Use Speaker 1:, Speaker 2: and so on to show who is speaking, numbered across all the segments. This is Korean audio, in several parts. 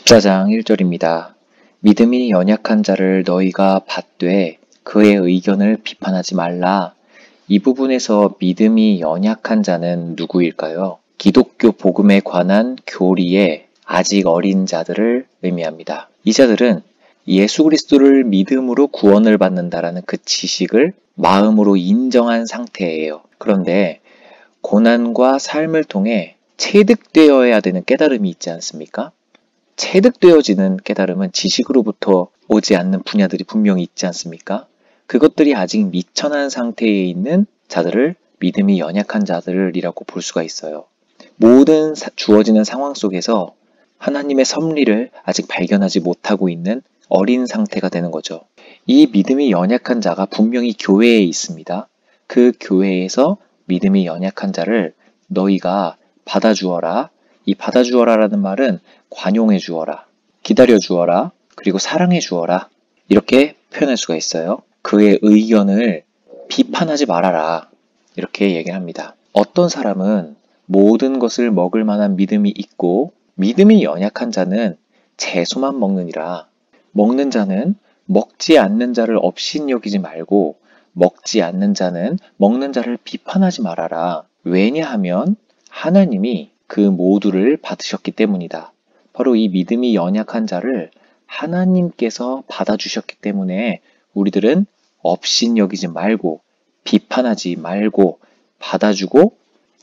Speaker 1: 14장 1절입니다. 믿음이 연약한 자를 너희가 받되 그의 의견을 비판하지 말라. 이 부분에서 믿음이 연약한 자는 누구일까요? 기독교 복음에 관한 교리에 아직 어린 자들을 의미합니다. 이 자들은 예수 그리스도를 믿음으로 구원을 받는다라는 그 지식을 마음으로 인정한 상태예요. 그런데 고난과 삶을 통해 체득되어야 되는 깨달음이 있지 않습니까? 체득되어지는 깨달음은 지식으로부터 오지 않는 분야들이 분명히 있지 않습니까? 그것들이 아직 미천한 상태에 있는 자들을 믿음이 연약한 자들이라고 볼 수가 있어요. 모든 주어지는 상황 속에서 하나님의 섭리를 아직 발견하지 못하고 있는 어린 상태가 되는 거죠. 이 믿음이 연약한 자가 분명히 교회에 있습니다. 그 교회에서 믿음이 연약한 자를 너희가 받아주어라. 이 받아주어라라는 말은 관용해 주어라, 기다려 주어라, 그리고 사랑해 주어라, 이렇게 표현할 수가 있어요. 그의 의견을 비판하지 말아라, 이렇게 얘기를 합니다. 어떤 사람은 모든 것을 먹을 만한 믿음이 있고 믿음이 연약한 자는 채소만 먹느니라. 먹는 자는 먹지 않는 자를 업신여기지 말고 먹지 않는 자는 먹는 자를 비판하지 말아라. 왜냐하면 하나님이 그 모두를 받으셨기 때문이다. 바로 이 믿음이 연약한 자를 하나님께서 받아주셨기 때문에 우리들은 업신여기지 말고 비판하지 말고 받아주고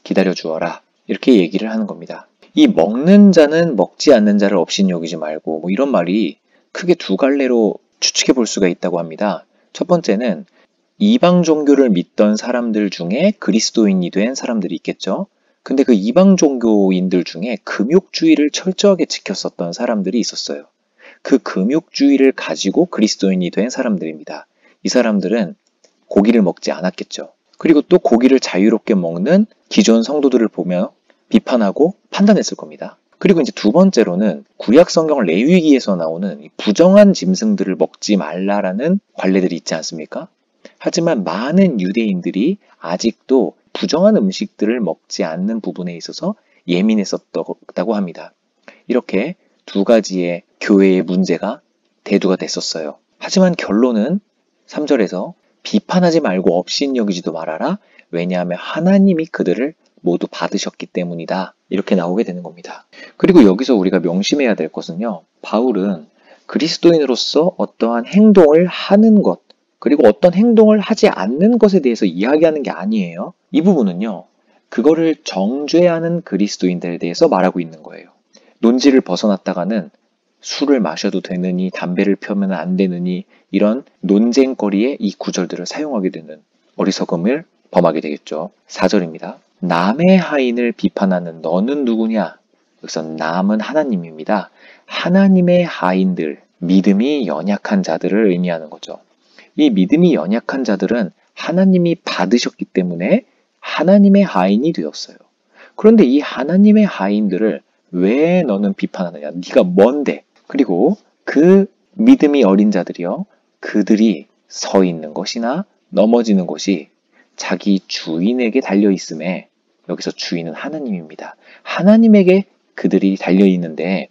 Speaker 1: 기다려주어라, 이렇게 얘기를 하는 겁니다. 이 먹는 자는 먹지 않는 자를 업신여기지 말고, 이런 말이 크게 두 갈래로 추측해 볼 수가 있다고 합니다. 첫 번째는 이방 종교를 믿던 사람들 중에 그리스도인이 된 사람들이 있겠죠. 근데 그 이방 종교인들 중에 금욕주의를 철저하게 지켰었던 사람들이 있었어요. 그 금욕주의를 가지고 그리스도인이 된 사람들입니다. 이 사람들은 고기를 먹지 않았겠죠. 그리고 또 고기를 자유롭게 먹는 기존 성도들을 보며 비판하고 판단했을 겁니다. 그리고 이제 두 번째로는 구약 성경 레위기에서 나오는 부정한 짐승들을 먹지 말라라는 관례들이 있지 않습니까? 하지만 많은 유대인들이 아직도 부정한 음식들을 먹지 않는 부분에 있어서 예민했었다고 합니다. 이렇게 두 가지의 교회의 문제가 대두가 됐었어요. 하지만 결론은 3절에서 비판하지 말고 업신여기지도 말아라. 왜냐하면 하나님이 그들을 모두 받으셨기 때문이다. 이렇게 나오게 되는 겁니다. 그리고 여기서 우리가 명심해야 될 것은요. 바울은 그리스도인으로서 어떠한 행동을 하는 것, 그리고 어떤 행동을 하지 않는 것에 대해서 이야기하는 게 아니에요. 이 부분은요, 그거를 정죄하는 그리스도인들에 대해서 말하고 있는 거예요. 논지를 벗어났다가는 술을 마셔도 되느니 담배를 펴면 안 되느니 이런 논쟁거리에 이 구절들을 사용하게 되는 어리석음을 범하게 되겠죠. 4절입니다. 남의 하인을 비판하는 너는 누구냐? 여기서 남은 하나님입니다. 하나님의 하인들, 믿음이 연약한 자들을 의미하는 거죠. 이 믿음이 연약한 자들은 하나님이 받으셨기 때문에 하나님의 하인이 되었어요. 그런데 이 하나님의 하인들을 왜 너는 비판하느냐? 네가 뭔데? 그리고 그 믿음이 어린 자들이요, 그들이 서 있는 것이나 넘어지는 것이 자기 주인에게 달려있음에, 여기서 주인은 하나님입니다. 하나님에게 그들이 달려있는데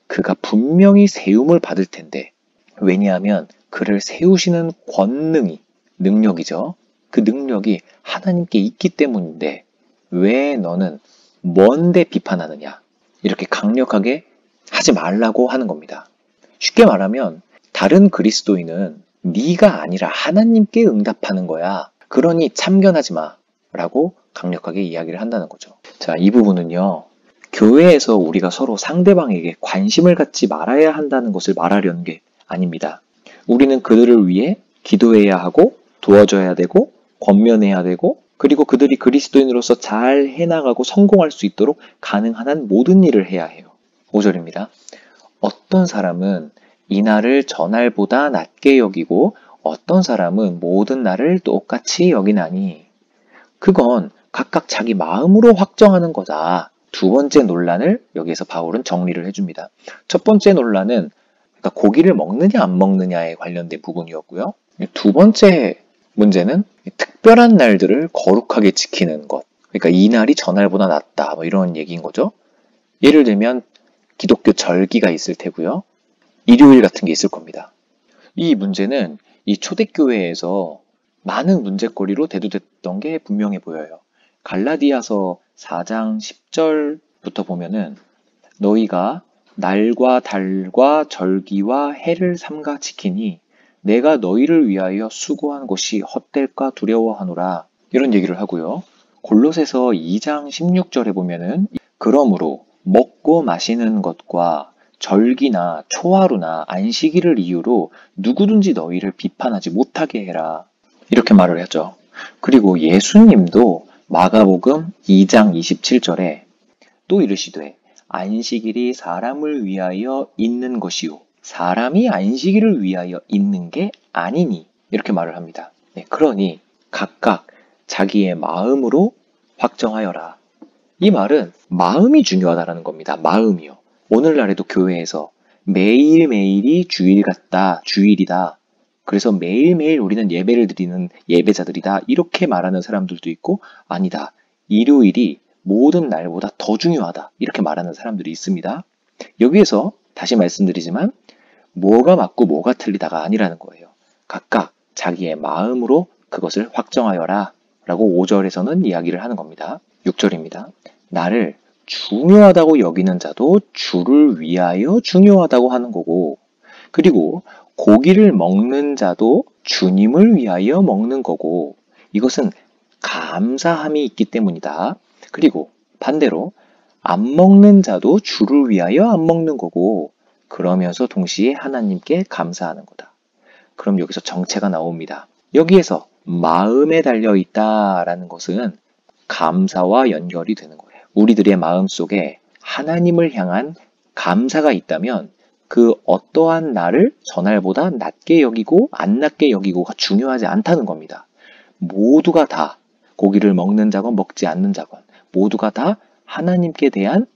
Speaker 1: 그가 분명히 세움을 받을 텐데, 왜냐하면 그를 세우시는 권능이, 능력이죠. 그 능력이 하나님께 있기 때문인데 왜 너는 뭔데 비판하느냐? 이렇게 강력하게 하지 말라고 하는 겁니다. 쉽게 말하면 다른 그리스도인은 네가 아니라 하나님께 응답하는 거야. 그러니 참견하지 마 라고 강력하게 이야기를 한다는 거죠. 자, 이 부분은요, 교회에서 우리가 서로 상대방에게 관심을 갖지 말아야 한다는 것을 말하려는 게 아닙니다. 우리는 그들을 위해 기도해야 하고 도와줘야 되고 권면해야 되고, 그리고 그들이 그리스도인으로서 잘 해나가고 성공할 수 있도록 가능한 한 모든 일을 해야 해요. 5절입니다. 어떤 사람은 이날을 저날보다 낮게 여기고 어떤 사람은 모든 날을 똑같이 여기나니 그건 각각 자기 마음으로 확정하는 거다. 두 번째 논란을 여기에서 바울은 정리를 해줍니다. 첫 번째 논란은 그러니까 고기를 먹느냐 안 먹느냐에 관련된 부분이었고요. 두 번째 문제는 특별한 날들을 거룩하게 지키는 것. 그러니까 이 날이 저날보다 낫다. 뭐 이런 얘기인 거죠. 예를 들면 기독교 절기가 있을 테고요. 일요일 같은 게 있을 겁니다. 이 문제는 이 초대교회에서 많은 문제거리로 대두됐던 게 분명해 보여요. 갈라디아서 4장 10절부터 보면은 너희가 날과 달과 절기와 해를 삼가 지키니 내가 너희를 위하여 수고한 것이 헛될까 두려워하노라. 이런 얘기를 하고요. 골로새서 2장 16절에 보면은 그러므로 먹고 마시는 것과 절기나 초하루나 안식일을 이유로 누구든지 너희를 비판하지 못하게 해라. 이렇게 말을 하죠. 그리고 예수님도 마가복음 2장 27절에 또 이르시되 안식일이 사람을 위하여 있는 것이요 사람이 안식일을 위하여 있는 게 아니니 이렇게 말을 합니다. 네, 그러니 각각 자기의 마음으로 확정하여라. 이 말은 마음이 중요하다는 겁니다. 마음이요. 오늘날에도 교회에서 매일매일이 주일 같다, 주일이다. 그래서 매일매일 우리는 예배를 드리는 예배자들이다. 이렇게 말하는 사람들도 있고 아니다. 일요일이 모든 날보다 더 중요하다. 이렇게 말하는 사람들이 있습니다. 여기에서 다시 말씀드리지만 뭐가 맞고 뭐가 틀리다가 아니라는 거예요. 각각 자기의 마음으로 그것을 확정하여라 라고 5절에서는 이야기를 하는 겁니다. 6절입니다. 나를 중요하다고 여기는 자도 주를 위하여 중요하다고 하는 거고 그리고 고기를 먹는 자도 주님을 위하여 먹는 거고 이것은 감사함이 있기 때문이다. 그리고 반대로 안 먹는 자도 주를 위하여 안 먹는 거고 그러면서 동시에 하나님께 감사하는 거다. 그럼 여기서 정체가 나옵니다. 여기에서 마음에 달려 있다라는 것은 감사와 연결이 되는 거예요. 우리들의 마음 속에 하나님을 향한 감사가 있다면 그 어떠한 날을 저날보다 낮게 여기고 안 낮게 여기고가 중요하지 않다는 겁니다. 모두가 다 고기를 먹는 자건 먹지 않는 자건 모두가 다 하나님께 대한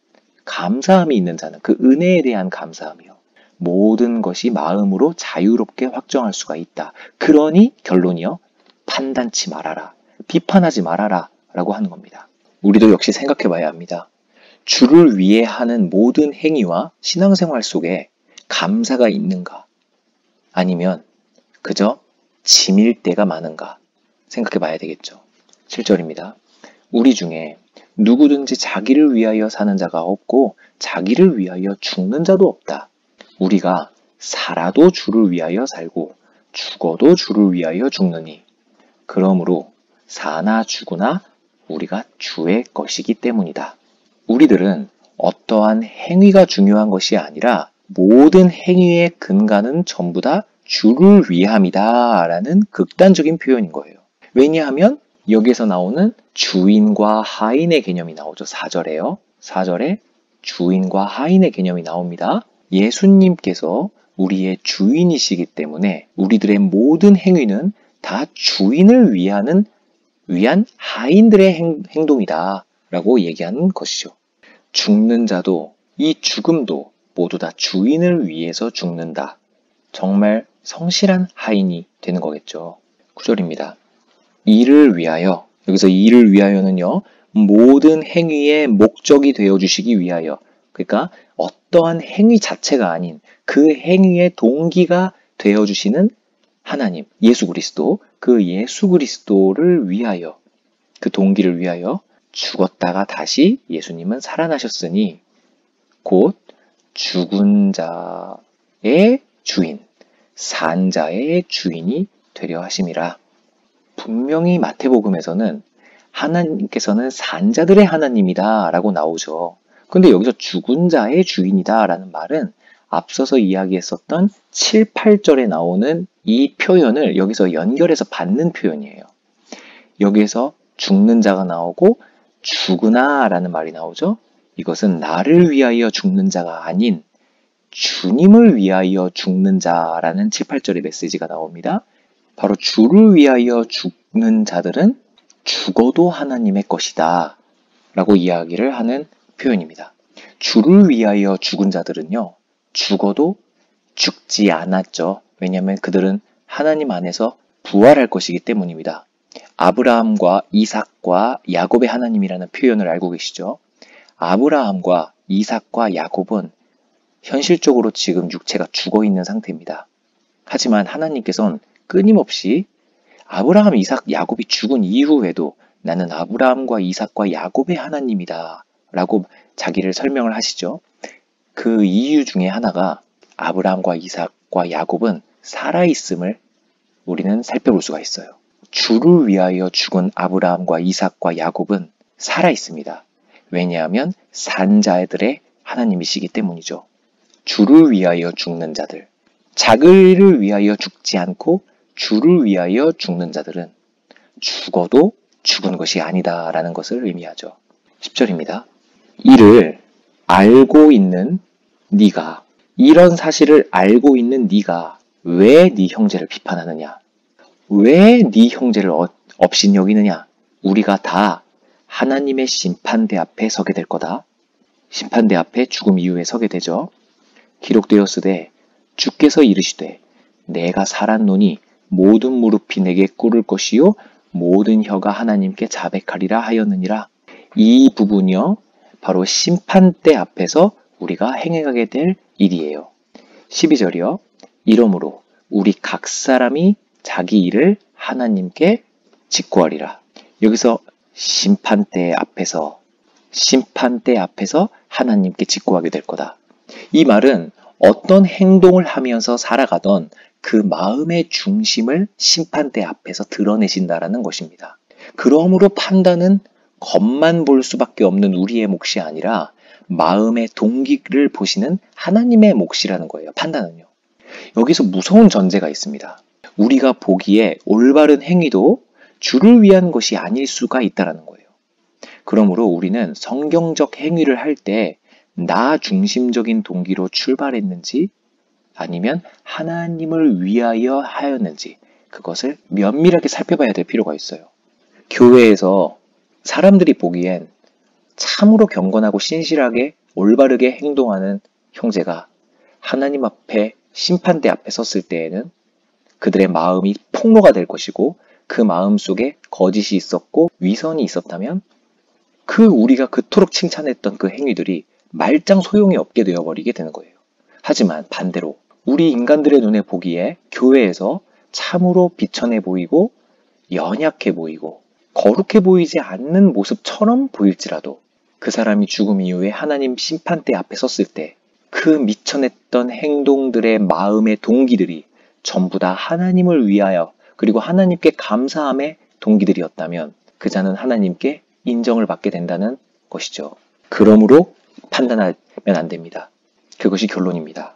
Speaker 1: 감사함이 있는 자는 그 은혜에 대한 감사함이요. 모든 것이 마음으로 자유롭게 확정할 수가 있다. 그러니 결론이요. 판단치 말아라. 비판하지 말아라. 라고 하는 겁니다. 우리도 역시 생각해 봐야 합니다. 주를 위해 하는 모든 행위와 신앙생활 속에 감사가 있는가? 아니면 그저 짐일 때가 많은가? 생각해 봐야 되겠죠. 7절입니다. 우리 중에 누구든지 자기를 위하여 사는 자가 없고 자기를 위하여 죽는 자도 없다. 우리가 살아도 주를 위하여 살고 죽어도 주를 위하여 죽느니 그러므로 사나 죽으나 우리가 주의 것이기 때문이다. 우리들은 어떠한 행위가 중요한 것이 아니라 모든 행위의 근간은 전부 다 주를 위함이다 라는 극단적인 표현인 거예요. 왜냐하면 여기에서 나오는 주인과 하인의 개념이 나오죠. 4절에요. 4절에 주인과 하인의 개념이 나옵니다. 예수님께서 우리의 주인이시기 때문에 우리들의 모든 행위는 다 주인을 위한 하인들의 행동이다 라고 얘기하는 것이죠. 죽는 자도 이 죽음도 모두 다 주인을 위해서 죽는다. 정말 성실한 하인이 되는 거겠죠. 9절입니다. 이를 위하여, 여기서 이를 위하여는요, 모든 행위의 목적이 되어주시기 위하여, 그러니까 어떠한 행위 자체가 아닌 그 행위의 동기가 되어주시는 하나님, 예수 그리스도, 그 예수 그리스도를 위하여, 그 동기를 위하여 죽었다가 다시 예수님은 살아나셨으니 곧 죽은 자의 주인, 산 자의 주인이 되려 하심이라. 분명히 마태복음에서는 하나님께서는 산 자들의 하나님이다 라고 나오죠. 근데 여기서 죽은 자의 주인이다 라는 말은 앞서서 이야기했었던 7, 8절에 나오는 이 표현을 여기서 연결해서 받는 표현이에요. 여기에서 죽는 자가 나오고 죽으나 라는 말이 나오죠. 이것은 나를 위하여 죽는 자가 아닌 주님을 위하여 죽는 자라는 7, 8절의 메시지가 나옵니다. 바로 주를 위하여 죽는 자들은 죽어도 하나님의 것이다 라고 이야기를 하는 표현입니다. 주를 위하여 죽은 자들은요, 죽어도 죽지 않았죠. 왜냐하면 그들은 하나님 안에서 부활할 것이기 때문입니다. 아브라함과 이삭과 야곱의 하나님이라는 표현을 알고 계시죠? 아브라함과 이삭과 야곱은 현실적으로 지금 육체가 죽어 있는 상태입니다. 하지만 하나님께서는 끊임없이 아브라함, 이삭, 야곱이 죽은 이후에도 나는 아브라함과 이삭과 야곱의 하나님이다 라고 자기를 설명을 하시죠. 그 이유 중에 하나가 아브라함과 이삭과 야곱은 살아있음을 우리는 살펴볼 수가 있어요. 주를 위하여 죽은 아브라함과 이삭과 야곱은 살아있습니다. 왜냐하면 산 자들의 하나님이시기 때문이죠. 주를 위하여 죽는 자들, 자기를 위하여 죽지 않고 주를 위하여 죽는 자들은 죽어도 죽은 것이 아니다 라는 것을 의미하죠. 10절입니다. 이를 알고 있는 네가, 이런 사실을 알고 있는 네가 왜 네 형제를 비판하느냐? 왜 네 형제를 업신여기느냐? 우리가 다 하나님의 심판대 앞에 서게 될 거다. 심판대 앞에 죽음 이후에 서게 되죠. 기록되었으되 주께서 이르시되 내가 살았노니 모든 무릎이 내게 꿇을 것이요 모든 혀가 하나님께 자백하리라 하였느니라. 이 부분이요 바로 심판대 앞에서 우리가 행해가게 될 일이에요. 12절이요. 이러므로 우리 각 사람이 자기 일을 하나님께 직구하리라. 여기서 심판대 앞에서 하나님께 직구하게 될 거다. 이 말은 어떤 행동을 하면서 살아가던 그 마음의 중심을 심판대 앞에서 드러내신다라는 것입니다. 그러므로 판단은 겉만 볼 수밖에 없는 우리의 몫이 아니라 마음의 동기를 보시는 하나님의 몫이라는 거예요. 판단은요. 여기서 무서운 전제가 있습니다. 우리가 보기에 올바른 행위도 주를 위한 것이 아닐 수가 있다는 거예요. 그러므로 우리는 성경적 행위를 할 때 나 중심적인 동기로 출발했는지 아니면 하나님을 위하여 하였는지 그것을 면밀하게 살펴봐야 될 필요가 있어요. 교회에서 사람들이 보기엔 참으로 경건하고 신실하게 올바르게 행동하는 형제가 하나님 앞에 심판대 앞에 섰을 때에는 그들의 마음이 폭로가 될 것이고 그 마음 속에 거짓이 있었고 위선이 있었다면 그 우리가 그토록 칭찬했던 그 행위들이 말짱 소용이 없게 되어버리게 되는 거예요. 하지만 반대로 우리 인간들의 눈에 보기에 교회에서 참으로 비천해 보이고 연약해 보이고 거룩해 보이지 않는 모습처럼 보일지라도 그 사람이 죽음 이후에 하나님 심판대 앞에 섰을 때 그 미천했던 행동들의 마음의 동기들이 전부 다 하나님을 위하여 그리고 하나님께 감사함의 동기들이었다면 그 자는 하나님께 인정을 받게 된다는 것이죠. 그러므로 판단하면 안 됩니다. 그것이 결론입니다.